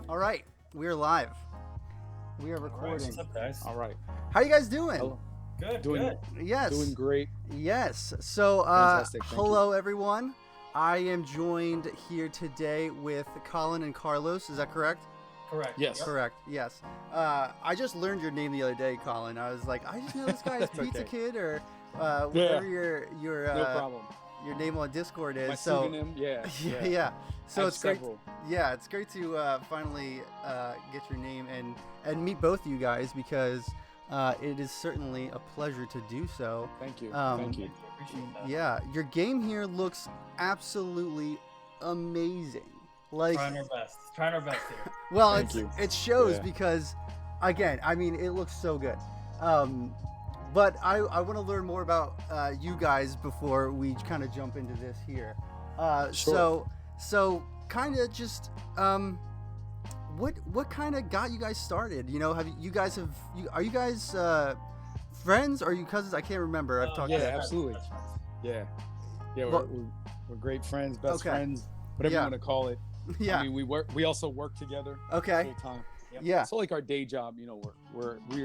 All right, we're live. We are All right, recording. what's up, guys? All right. How you guys doing? Hello. Good, Doing good. Yes. doing great. Yes. So, Fantastic, thank hello everyone. I am joined here today with Colin and Carlos. Is that correct? Correct. Yes. Yep. Correct. Yes. I just learned your name the other day, Colin. I was like, I just know this guy is Pizza Okay. Kid or whatever your No problem. your name on Discord is. My so pseudonym, yeah. yeah. So I have it's great. several. Yeah, it's great to finally get your name and meet both of you guys because it is certainly a pleasure to do so. Thank you. Thank you. Appreciate that. Yeah, your game here looks absolutely amazing. Like, Trying our best. Trying our best here. well, Thank you. it shows Yeah. because, again, I mean, it looks so good. But I want to learn more about you guys before we kind of jump into this here. Sure. So kind of just what kind of got you guys started? You know, are you guys friends? Or are you cousins? I can't remember. I've talked. yeah, to That's absolutely. right, that's right. Yeah. Yeah, Well- we're great friends, best Okay. friends, whatever Yeah. you want to call it. Yeah. I mean, we also work together Okay. full time. Yep. Yeah. So like our day job, you know,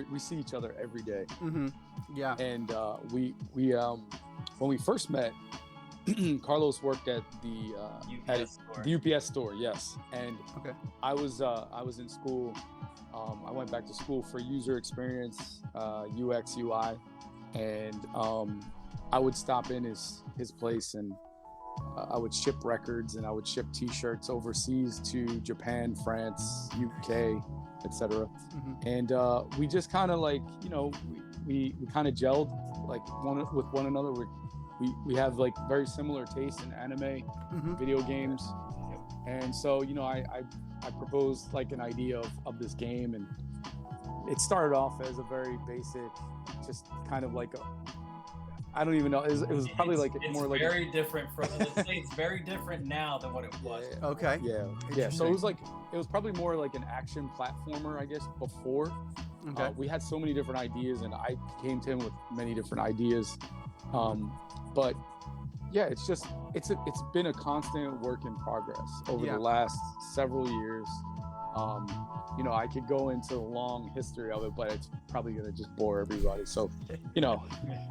we see each other every day. Mm-hmm. Yeah. And we when we first met, Carlos worked at UPS store. the UPS store, yes. And Okay. I was in school. I went back to school for user experience, UX, UI, and I would stop in his place and I would ship records and I would ship T-shirts overseas to Japan, France, UK, etc. Mm-hmm. And we just kind of like, you know, we kind of gelled like with one another. We have like very similar tastes in anime, Mm-hmm. video games, and so you know I proposed like an idea of this game, and it started off as a very basic, just kind of like a, I don't even know, it was probably like it's more like very different from. Let's say it's very different now than what it was. Okay. yeah. So it was probably more like an action platformer, I guess, before. Okay. We had so many different ideas, and I came to him with many different ideas. But yeah, it's been a constant work in progress over Yeah. the last several years. You know, I could go into the long history of it, but it's probably gonna just bore everybody. So, you know,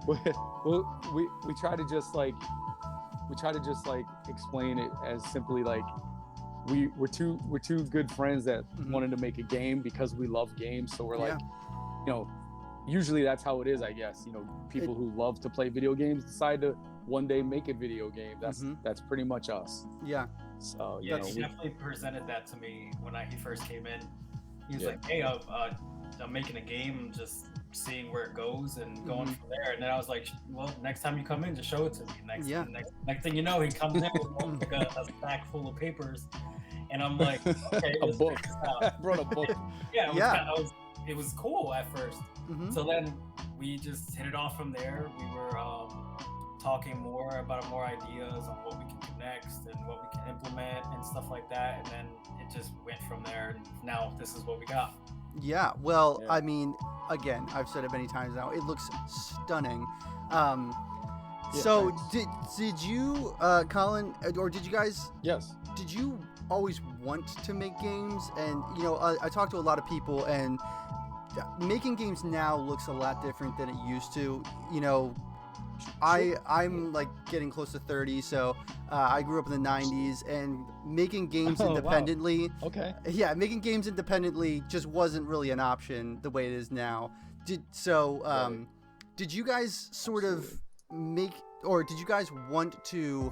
we try to just like explain it as simply like we're two good friends that Mhm. wanted to make a game because we love games. So we're Yeah. like, you know, usually that's how it is, I guess. You know, people who love to play video games decide to one day make a video game. Mhm. That's pretty much us. Yeah. So Yeah, you know, he definitely presented that to me when he first came in. He was Yeah. like, "Hey, I'm making a game, just seeing where it goes and going Mhm. from there." And then I was like, "Well, next time you come in, just show it to me." Yeah. Next thing you know, he comes in with like a stack full of papers, and I'm like, "Okay, A let's book. check this out." I brought a book. Yeah, it was, Yeah. it was cool at first. Mm-hmm. So then we just hit it off from there. We were talking more about more ideas on what we can do next and what we can implement and stuff like that. And then it just went from there. And now this is what we got. Yeah, well, Yeah. I mean, again, I've said it many times now. It looks stunning. So, did you, Colin, or did you guys? Yes. Did you always want to make games? And you know, I talked to a lot of people, and making games now looks a lot different than it used to. You know, I'm like getting close to 30, so I grew up in the 90s, and making games Oh, wow. independently. Okay. Yeah, making games independently just wasn't really an option the way it is now. Right. Did you guys sort Absolutely. of make, or did you guys want to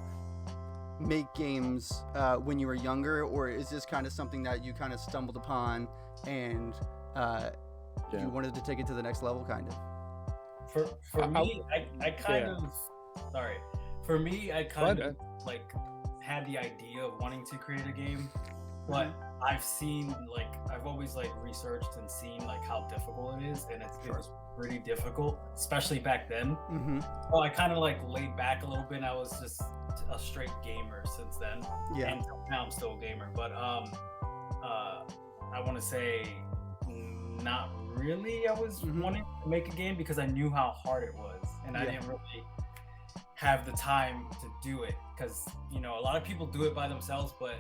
make games when you were younger, or is this kind of something that you kind of stumbled upon and Yeah. you wanted to take it to the next level, kind of? For I- me, I kind yeah. of, sorry. For me, I Go kind ahead. of like had the idea of wanting to create a game, but I've seen like I've always like researched and seen like how difficult it is, and it's pretty difficult, especially back then. Mm-hmm. So I kind of like laid back a little bit. And I was just a straight gamer since then, Yeah. and now I'm still a gamer. But I want to say not really. I was Mhm. wanting to make a game because I knew how hard it was, and I Yeah. didn't really have the time to do it because you know a lot of people do it by themselves, but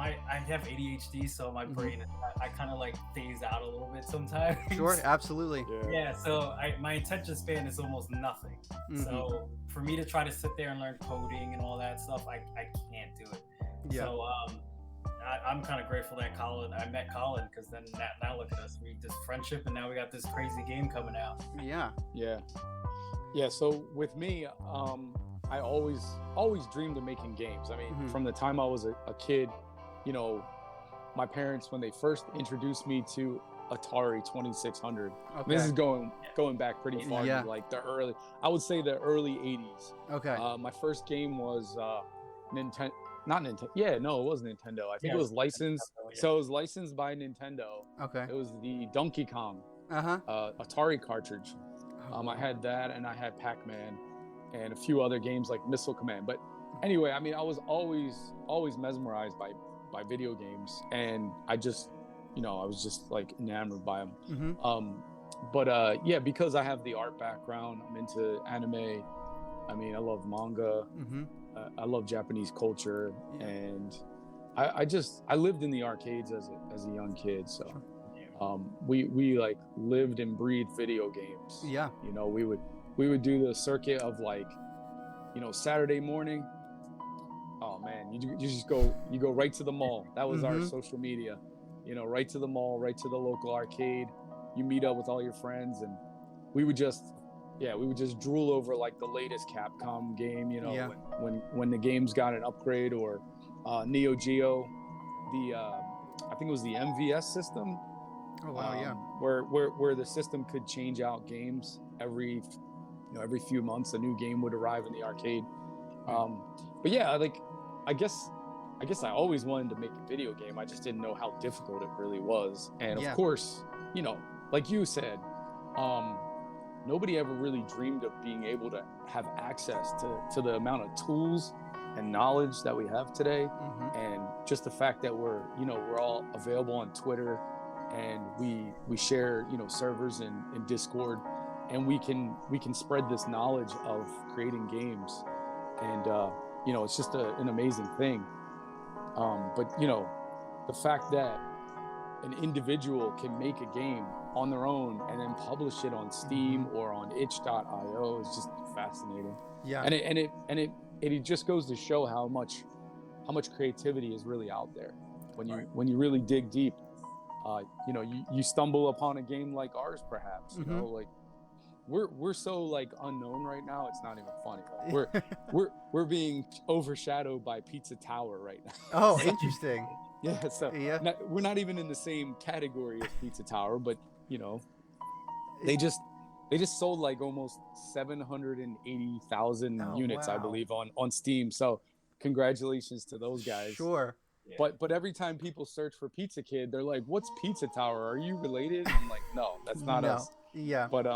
I have ADHD, so my brain I kind of like phase out a little bit sometimes. Sure, absolutely. Yeah, so my attention span is almost nothing. So for me to try to sit there and learn coding and all that stuff, I can't do it. Yeah. So I'm kind of grateful that I met Colin, because then now look at us, we just friendship, and now we got this crazy game coming out. Yeah. So with me, I always dreamed of making games. I mean, from the time I was a kid, you know, my parents, when they first introduced me to Atari 2600, this is going back pretty far, like the early 80s. Okay. My first game was Nintendo. Not Nintendo. Yeah, no, it was Nintendo. I think it was licensed. Nintendo, So it was licensed by Nintendo. Okay. It was the Donkey Kong Atari cartridge. I had that, and I had Pac-Man, and a few other games like Missile Command. But anyway, I mean, I was always mesmerized by video games, and I was just like enamored by them. But because I have the art background, I'm into anime. I mean, I love manga. I love Japanese culture, and I lived in the arcades as a young kid, so we like lived and breathed video games. Yeah. You know, we would do the circuit of, like, you know, Saturday morning. Oh man, you just go right to the mall. That was our social media. You know, right to the mall, right to the local arcade. You meet up with all your friends, and we would just drool over like the latest Capcom game, you know, when the games got an upgrade, or Neo Geo, I think it was the MVS system. Oh wow, yeah. Where the system could change out games every few months. A new game would arrive in the arcade. But yeah, like I guess I always wanted to make a video game. I just didn't know how difficult it really was. And of course, you know, like you said, nobody ever really dreamed of being able to have access to the amount of tools and knowledge that we have today. And just the fact that we're all available on Twitter, and we share, you know, servers in Discord, and we can spread this knowledge of creating games. And you know, it's just an amazing thing. But you know, the fact that an individual can make a game on their own and then publish it on Steam or on itch.io is just fascinating. Yeah. And it just goes to show how much creativity is really out there when you really dig deep. You know, you stumble upon a game like ours, perhaps. You know, like we're so like unknown right now. It's not even funny. Like, we're being overshadowed by Pizza Tower right now. Oh, interesting. Yeah, so we're not even in the same category as Pizza Tower, but you know, they just sold like almost 780,000 units, I believe, on Steam. So congratulations to those guys. Sure. But every time people search for Pizza Kid, they're like, "What's Pizza Tower? Are you related?" I'm like, "No, that's not us." Yeah. But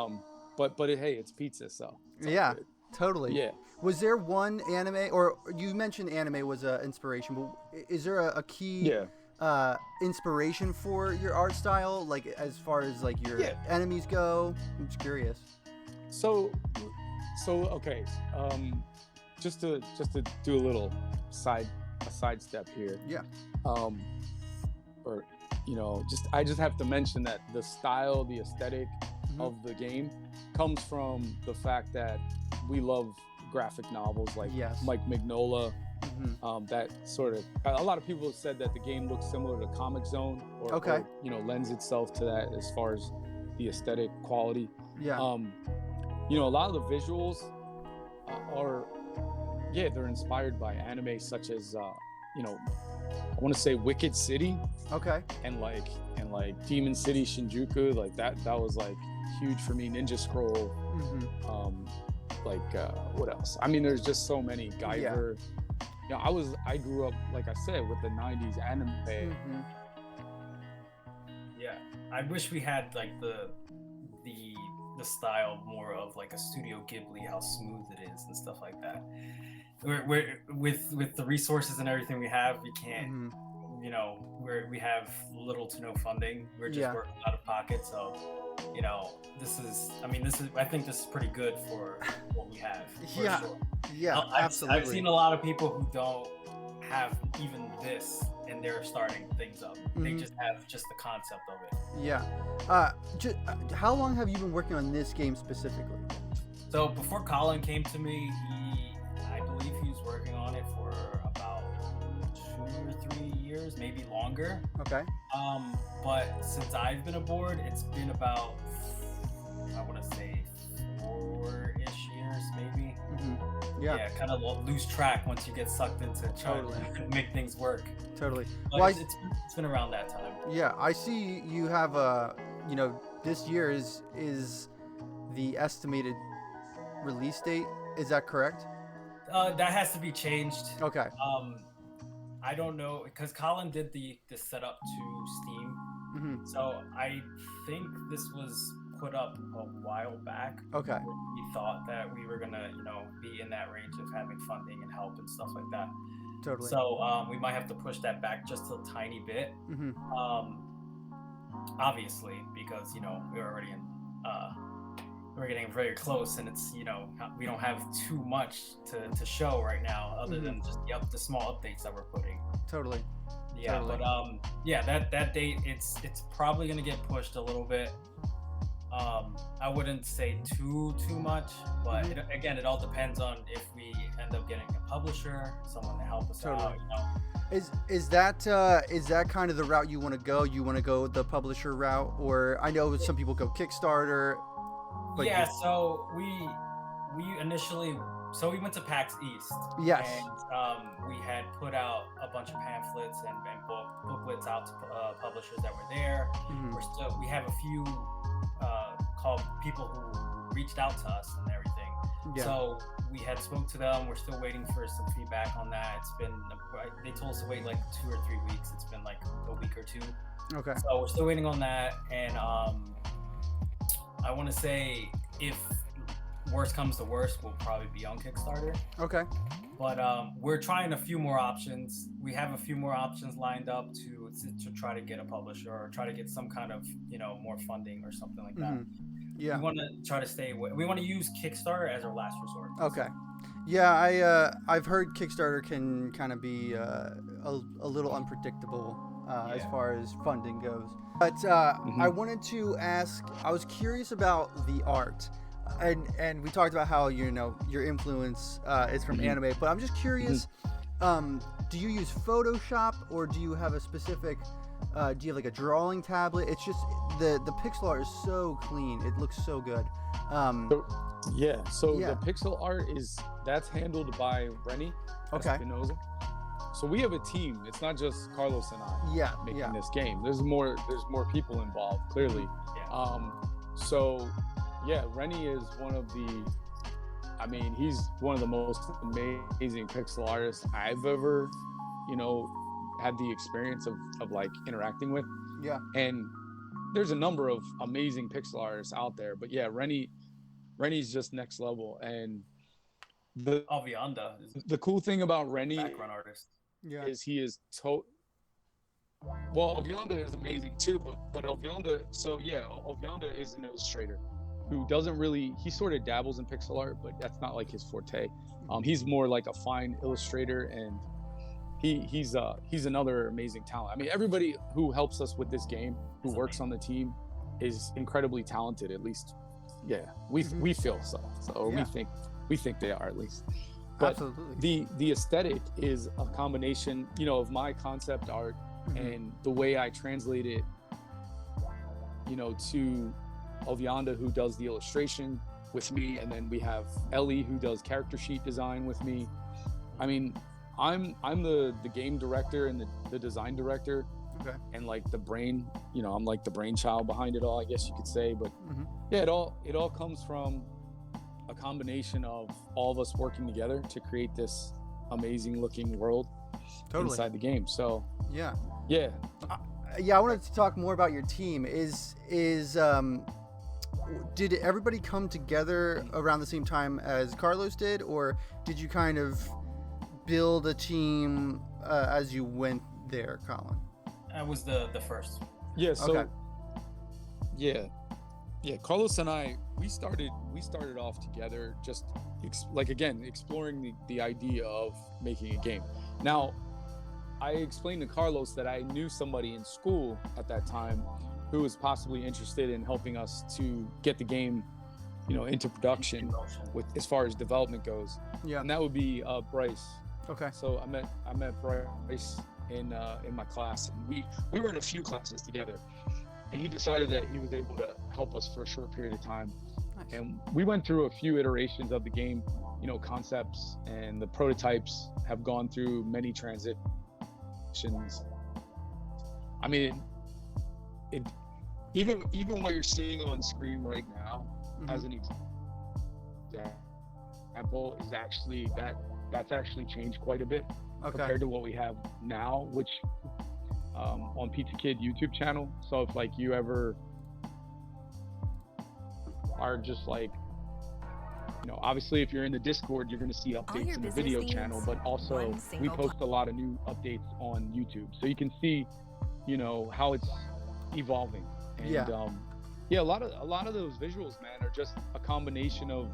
hey, it's pizza, so yeah, totally. Yeah. Was there one anime, or you mentioned anime was an inspiration, but is there a key inspiration for your art style, like as far as like your enemies go? I'm just curious. So okay, just to do a little sidestep here. Yeah. Or you know, I just have to mention that the style, the aesthetic of the game comes from the fact that we love graphic novels like Mike Mignola. That sort of, a lot of people have said that the game looks similar to Comic Zone, or you know, lends itself to that as far as the aesthetic quality. Yeah. You know, a lot of the visuals they're inspired by anime such as you know, I want to say Wicked City. Okay. And like Demon City Shinjuku, like that was like huge for me. Ninja Scroll. What else? I mean, there's just so many. Guyver. You know, I grew up, like I said, with the 90s anime. Yeah, I wish we had like the style more of like a Studio Ghibli, how smooth it is and stuff like that. We're with the resources and everything we have, we can't. You know, we have little to no funding. We're just working out of pocket. So, you know, I think this is pretty good for what we have. For sure. Yeah, absolutely. I've seen a lot of people who don't have even this, and they're starting things up. They Mhm. just have just the concept of it. Yeah. How long have you been working on this game specifically? So before Colin came to me, I believe he was working on it for about 2 or 3 years, maybe longer. Okay. But since I've been aboard, it's been about, I want to say 4-ish years, maybe. Yeah. Kind of lose track once you get sucked into trying to make things work. Totally. But Well, it's been around that time. yeah, I see you have this year is the estimated release date. Is that correct? That has to be changed. Okay. I don't know, because Colin did the setup to Steam. Mm-hmm. So I think this was put up a while back. Okay. We thought that we were gonna, be in that range of having funding and help and stuff like that. Totally. So we might have to push that back just a tiny bit. Mm-hmm. Obviously, because we're already in. We're getting very close, and it's we don't have too much to show right now, other than just the small updates that we're putting. Totally. Yeah, Totally. but that date it's probably gonna get pushed a little bit. I wouldn't say too much, but it all depends on if we end up getting a publisher, someone to help us out. Is that kind of the route you want to go? You want to go the publisher route, or I know some people go Kickstarter. But yeah, so we initially we went to PAX East. Yes. And we had put out a bunch of pamphlets and booklets out to publishers that were there. Mm-hmm. We have a few called people who reached out to us and everything. Yeah. So we had spoke to them. We're still waiting for some feedback on that. It's been, they told us to wait like 2 or 3 weeks. It's been like a week or 2. Okay. So we're still waiting on that. And I want to say, if worst comes to worst, we'll probably be on Kickstarter. Okay. But we're trying a few more options. We have a few more options lined up to try to get a publisher or try to get some kind of more funding or something like that. Yeah. We want to try to stay away. We want to use Kickstarter as our last resort. Okay. Yeah, I've heard Kickstarter can kind of be a little unpredictable as far as funding goes. But I wanted to ask. I was curious about the art. And we talked about how your influence is from anime, but I'm just curious. Do you use Photoshop, or do you have a specific? Do you have like a drawing tablet? It's just the pixel art is so clean; it looks so good. The pixel art that's handled by Rennie Espinosa. So we have a team. It's not just Carlos and I making this game. There's more people involved, clearly. Yeah. Rennie is one of he's one of the most amazing pixel artists I've ever, had the experience of like interacting with. Yeah. And there's a number of amazing pixel artists out there, but yeah, Rennie's just next level. And Avianda is the cool thing about Rennie background artist. Yeah. is he is Avianda is amazing too, but Avianda is an illustrator who he sort of dabbles in pixel art, but that's not like his forte. He's more like a fine illustrator, and he's another amazing talent. I mean, everybody who helps us with this game, who works on the team, is incredibly talented. At least, we feel so. So we think they are, at least. But absolutely. the aesthetic is a combination, of my concept art and the way I translate it, to Avianda, who does the illustration with me, and then we have Ellie, who does character sheet design with me. I mean, I'm the game director and the design director, and like the brain. I'm like the brainchild behind it all, I guess you could say. But it all comes from a combination of all of us working together to create this amazing looking world inside the game. So yeah. I wanted to talk more about your team. Did everybody come together around the same time as Carlos did, or did you kind of build a team as you went there, Colin? I was the first. Yeah. So Carlos and I, we started off together, just exploring the idea of making a game. Now, I explained to Carlos that I knew somebody in school at that time who was possibly interested in helping us to get the game, into production with as far as development goes. Yeah. And that would be Bryce. Okay. So I met Bryce in my class, and we were in a few classes together. And he decided that he was able to help us for a short period of time. Nice. And we went through a few iterations of the game, concepts, and the prototypes have gone through many transitions. I mean, even what you're seeing on screen right now, as an example, is actually that's actually changed quite a bit compared to what we have now, which on Pizza Kid YouTube channel. So if like you ever are just like, obviously if you're in the Discord, you're going to see updates in the video channel, but also we post a lot of new updates on YouTube, so you can see how it's evolving. And a lot of those visuals, man, are just a combination of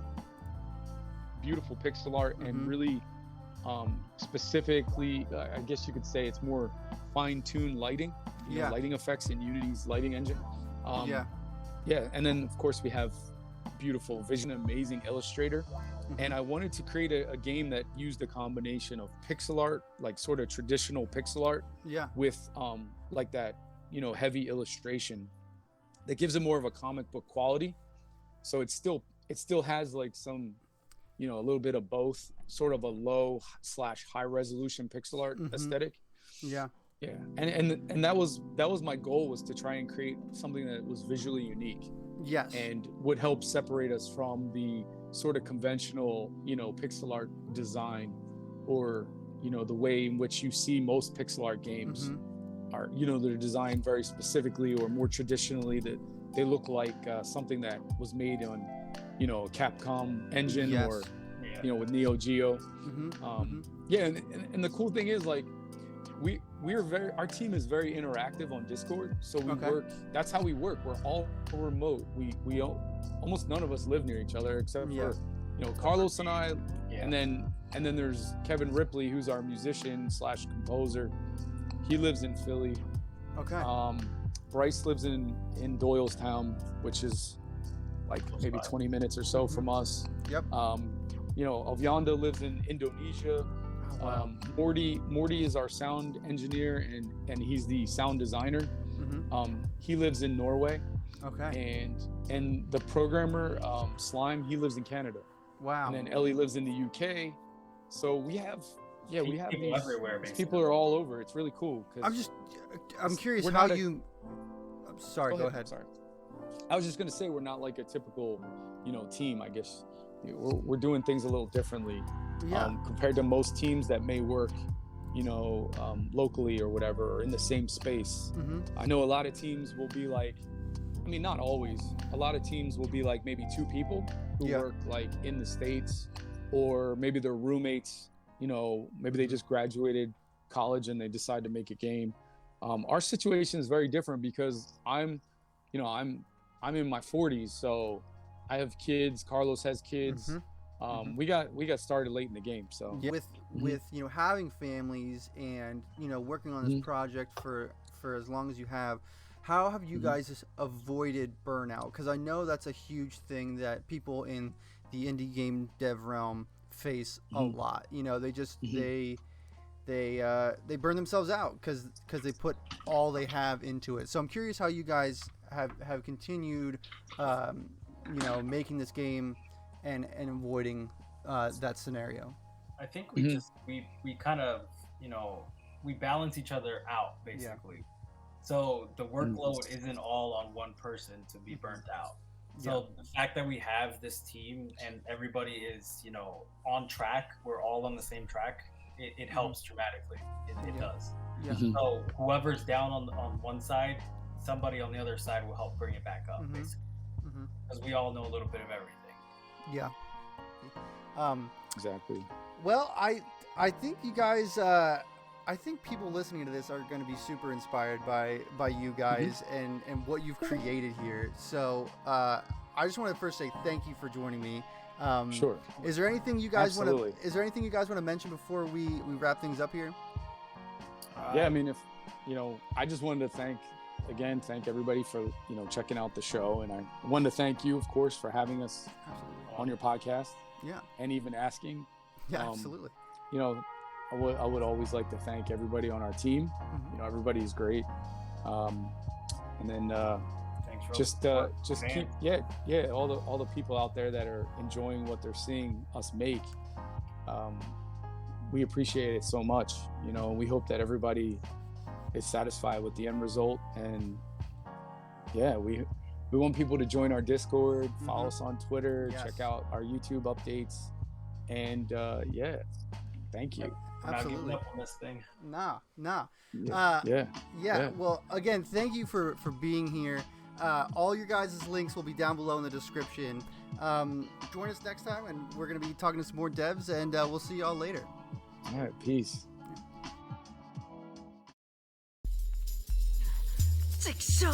beautiful pixel art and really specifically, I guess you could say it's more fine-tuned lighting, lighting effects in Unity's lighting engine. And then of course we have beautiful vision, amazing illustrator. And I wanted to create a game that used a combination of pixel art, like sort of traditional pixel art, with like that heavy illustration that gives it more of a comic book quality. So it still has like some a little bit of both, sort of a low / high resolution pixel art aesthetic. And that was my goal, was to try and create something that was visually unique, and would help separate us from the sort of conventional pixel art design, or the way in which you see most pixel art games are, they're designed very specifically or more traditionally, that they look like something that was made on a Capcom engine, or with Neo Geo. And the cool thing is, like, our team is very interactive on Discord, so we work. That's how we work. We're all remote. We almost none of us live near each other, except for Carlos and I, and then there's Kevin Ripley, who's our musician / composer. He lives in Philly. Bryce lives in Doylestown, which is like maybe 20 minutes or so from us. Avyanda lives in Indonesia. Morty is our sound engineer, and he's the sound designer. He lives in Norway. And the programmer, Slime, he lives in Canada. And then Ellie lives in the UK. So we have people everywhere. These people are all over. It's really cool. I'm curious how you. Sorry, go ahead. Sorry. I was just gonna say, we're not like a typical, team. I guess we're doing things a little differently compared to most teams that may work, locally or whatever, or in the same space. I know a lot of teams will be like, I mean, not always. A lot of teams will be like maybe 2 people who work like in the States, or maybe they're roommates. Maybe they just graduated college and they decide to make a game. Our situation is very different because I'm in my 40s, so I have kids. Carlos has kids. We got started late in the game. So with having families and working on this project for as long as you have, how have you guys avoided burnout? Because I know that's a huge thing that people in the indie game dev realm face a lot. They just they burn themselves out because they put all they have into it. So I'm curious how you guys have continued making this game and avoiding that scenario. I think we kind of we balance each other out, basically. So the workload isn't all on one person to be burnt out. So the fact that we have this team and everybody is, on track, we're all on the same track, it helps dramatically. It does. So whoever's down on one side, somebody on the other side will help bring it back up, basically. Because we all know a little bit of everything. Exactly. Well, I think you guys, I think people listening to this are going to be super inspired by you guys and what you've created here. So I just want to first say thank you for joining me. Sure. Is there anything you guys want to mention before we wrap things up here? Yeah, I mean, if I just wanted to thank everybody for checking out the show, and I wanted to thank you, of course, for having us on your podcast. Yeah. And even asking. Yeah, absolutely. I would always like to thank everybody on our team. Everybody's great. And then just keep all the people out there that are enjoying what they're seeing us make. We appreciate it so much. We hope that everybody is satisfied with the end result, and we want people to join our Discord, follow us on Twitter, check out our YouTube updates, and thank you. Absolutely. Not giving up on this thing. Nah. Yeah. Well, again, thank you for being here. All your guys' links will be down below in the description. Join us next time, and we're going to be talking to some more devs, and we'll see y'all later. All right, peace. 畜生